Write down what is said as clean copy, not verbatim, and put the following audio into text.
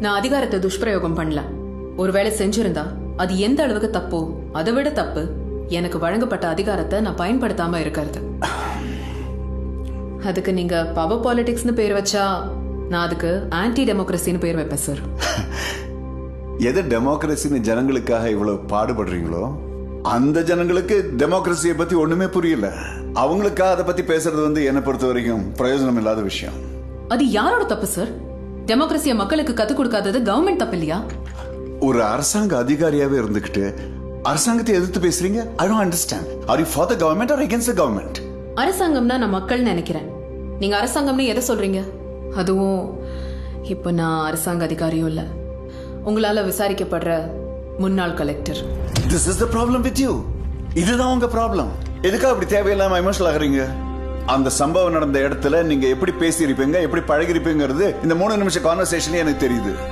நான் அதிகாரத்தை துஷ்பிரயோகம் பண்ணல. ஒருவேளை செஞ்சிருந்தா அது எந்த அளவுக்கு தப்போ அதை விட தப்பு எனக்கு வழங்கப்பட்ட அதிகாரத்தை நான் பயன்படுத்தாம இருக்கிறது. அதுக்கு நீங்க பவர் பாலிடிக்ஸ்னு பேர் வச்சா நான் அதுக்கு ஆன்டி டெமோக்ரஸின்னு பேர் வைப்பேன் சார். எது டெமோக்ரஸின்னு ஜனங்களுக்காக இவ்வளவு பாடுபடுறீங்களோ அந்த ஜனங்களுக்கு டெமோக்ரஸியை பத்தி ஒண்ணுமே புரியல. அவங்களுக்காக அதை பத்தி பேசுறது என்னை பொறுத்த வரைக்கும் பிரயோஜனம் இல்லாத விஷயம். அது யாரோட தப்பு சார்? டெமோக்ரஸிய மக்களுக்கு கத்துக் கொடுக்காதது கவர்மெண்ட் தப்பு இல்லையா? ஒரு அரசாங்க அதிகாரியாவே இருந்துகிட்டு அரசாங்கத்தை எதிர்த்து பேசுறீங்க. I don't understand. Are you for the government or against the government? அரசாங்கம்னா நான் மக்கள் நினைக்கிறேன். நீங்க அரசாங்கம்னு எதை சொல்றீங்க? அதுவும் இப்ப நான் அரசாங்க அதிகாரியும் இல்ல, உங்களால விசாரிக்கப்படுற முன்னாள் collector. This is the problem with you. இதுதான் உங்க ப்ராப்ளம். எதுக்காக அப்படி தேவையில்லாம எமோஷனல் ஆகுறீங்க? அந்த சம்பவம் நடந்த இடத்துல நீங்க எப்படி பேசி இருப்பீங்க, எப்படி பழகி இருப்பீங்கிறது இந்த 3 நிமிஷம் கான்வர்சேஷன்லயே எனக்கு தெரியுது.